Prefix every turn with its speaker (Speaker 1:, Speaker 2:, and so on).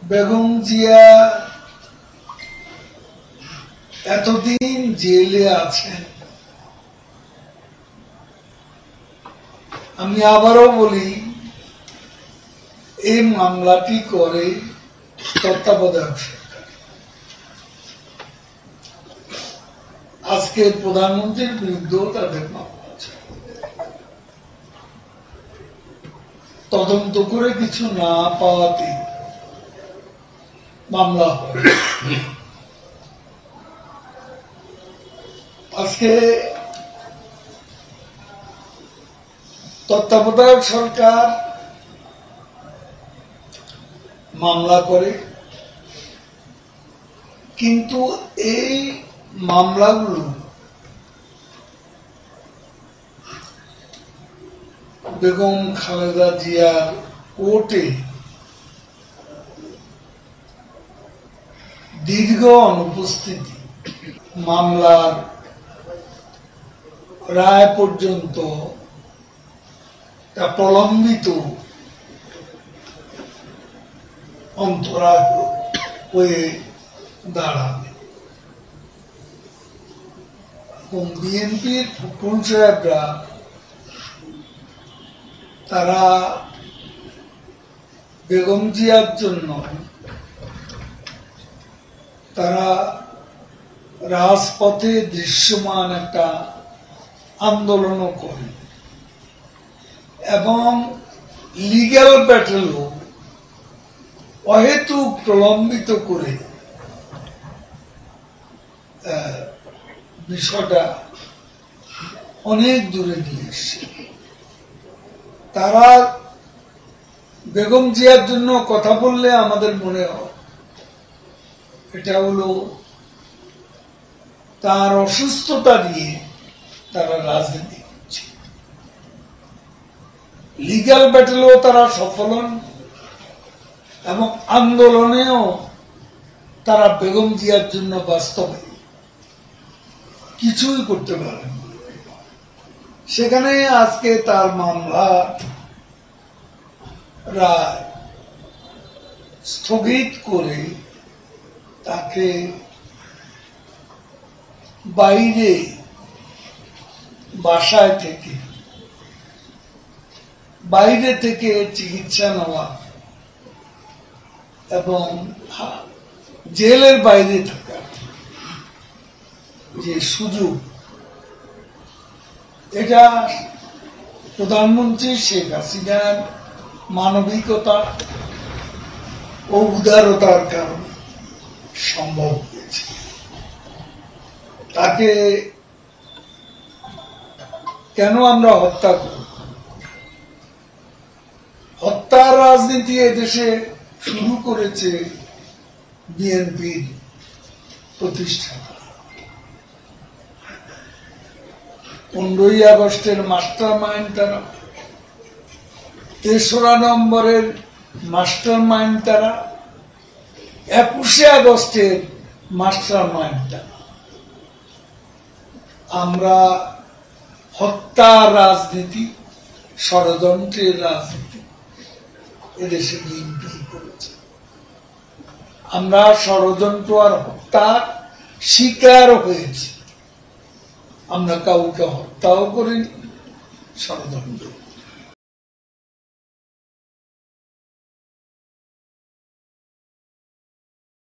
Speaker 1: বেগম জিয়া এতদিন জেলে আছেন। আমি আবারও বলি, এই মামলাটি করে তত্ত্বাবধায়ক সরকার। আজকে প্রধানমন্ত্রীর বিরুদ্ধেও তাদের মামলা আছে। তদন্ত করে কিছু না পাওয়াতে মামলা হয়। আজকে তত্ত্বাবধায়ক সরকার মামলা করে, কিন্তু এই মামলাগুলো বেগম খালেদা জিয়ার কোর্টে দীর্ঘ অনুপস্থিতি, মামলার রায় পর্যন্ত তা প্রলম্বিত অন্তরায় হয়ে দাঁড়াবে। এবং বিএনপির ফুটবল সাহেবরা তারা বেগম জিয়ার জন্য তারা রাজপথে দৃশ্যমান একটা আন্দোলনও করে এবং লিগ্যাল ব্যাটেলও অহেতুক প্রলম্বিত করে বিষয়টা অনেক দূরে নিয়ে এসছে। তারা বেগম জিয়ার জন্য কথা বললে আমাদের মনে হয় এটা হলো তার অসুস্থতা নিয়ে তারা রাজনীতি করছে। লিগ্যাল ব্যাটেলেও তারা সফল হন এবং আন্দোলনেও তারা বেগম জিয়ার জন্য বাস্তবে কিছুই করতে পারেন। সেখানে আজকে তার মামলা রায় স্থগিত করে তাকে বাইরে বাসায় থেকে চিকিৎসা নেওয়া এবং জেলের বাইরে থাকা যে সুযোগ, এটা প্রধানমন্ত্রী শেখ হাসিনার মানবিকতা ও উদারতার কারণে সম্ভব হয়েছে। তাকে কেন আমরা হত্যা করব? হত্যার রাজনীতি এদেশে শুরু করেছে বিএনপির প্রতিষ্ঠাতা। 15ই আগস্টের মাস্টার মাইন্ড তারা, 3রা নম্বরের মাস্টার মাইন্ড তারা, 21শে আগস্টের মাস্টার মাইন্ড তারা। আমরা হত্যার রাজনীতি, ষড়যন্ত্রের রাজনীতি এদেশে বিএনপি করেছে। আমরা ষড়যন্ত্র আর হত্যার শিকার হয়েছি। আমরা কাউকে হত্যাও করিনি, ষড়যন্ত্র